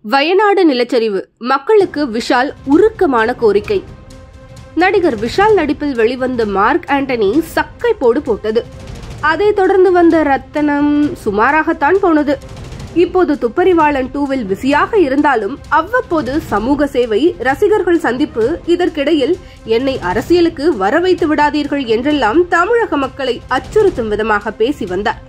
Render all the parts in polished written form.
வயநாடு நிலச்சரிவு மக்களுக்கு விஷால் உருக்கமான கோரிக்கை. நடிகர் விஷால் நடிப்பில் வெளிவந்த மார்க் ஆண்டனி சக்கை போட்டது. அதைத் தொடர்ந்து வந்த ரத்தனம் சுமாராகத்தான் போனது. இப்போது துப்பறிவாளன் 2வில் பிஸியாக இருந்தாலும் அவ்வப்போது சமூக சேவை, ரசிகர்கள் சந்திப்பு, இதற்கிடையில் என்னை அரசியலுக்கு வர வைத்து விடாதீர்கள் என்றெல்லாம் தமிழக மக்களை அச்சுறுத்தும் விதமாக பேசி வந்தார்.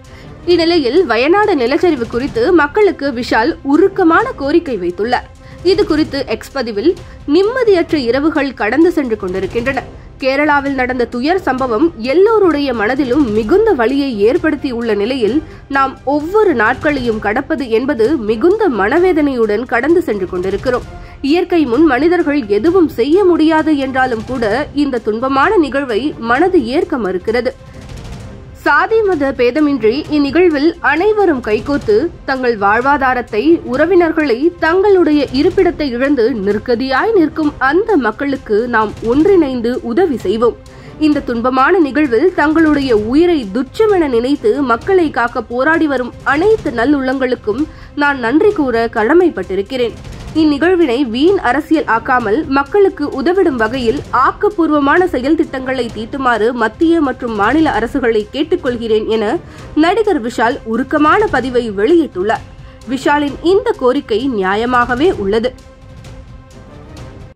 இந்நிலையில் வயநாடு நிலச்சரிவு குறித்து மக்களுக்கு விஷால் உருக்கமான கோரிக்கை வைத்துள்ளார். இது குறித்து எக்ஸ் பதிவில், நிம்மதியற்ற இரவுகள் கடந்து சென்று கொண்டிருக்கின்றன. கேரளாவில் நடந்த துயர் சம்பவம் எல்லோருடைய மனதிலும் மிகுந்த வலியை ஏற்படுத்தியுள்ள நிலையில் நாம் ஒவ்வொரு நாட்களையும் கடப்பது என்பது மிகுந்த மனவேதனையுடன் கடந்து சென்று கொண்டிருக்கிறோம். இயற்கை முன் மனிதர்கள் எதுவும் செய்ய முடியாது என்றாலும் கூட இந்த துன்பமான நிகழ்வை மனது ஏற்க மறுக்கிறது. சாதி மத பேதமின்றி இந்நிகழ்வில் அனைவரும் கைகோத்து தங்கள் வாழ்வாதாரத்தை, உறவினர்களை, தங்களுடைய இருப்பிடத்தை இழந்து நிற்கதியாய் நிற்கும் அந்த மக்களுக்கு நாம் ஒன்றிணைந்து உதவி செய்வோம். இந்த துன்பமான நிகழ்வில் தங்களுடைய உயிரை துச்சமென நினைத்து மக்களை காக்க போராடி வரும் அனைத்து நல்லுள்ளங்களுக்கும் நான் நன்றி கூற கடமைப்பட்டிருக்கிறேன். இந்நிகழ்வினை வீண் அரசியல் ஆக்காமல் மக்களுக்கு உதவிடும் வகையில் ஆக்கப்பூர்வமான செயல் திட்டங்களை தீட்டுமாறு மத்திய மற்றும் மாநில அரசுகளை கேட்டுக்கொள்கிறேன் என நடிகர் விஷால் உருக்கமான பதிவை வெளியிட்டுள்ளார். விஷாலின் இந்த கோரிக்கை நியாயமாகவே உள்ளது.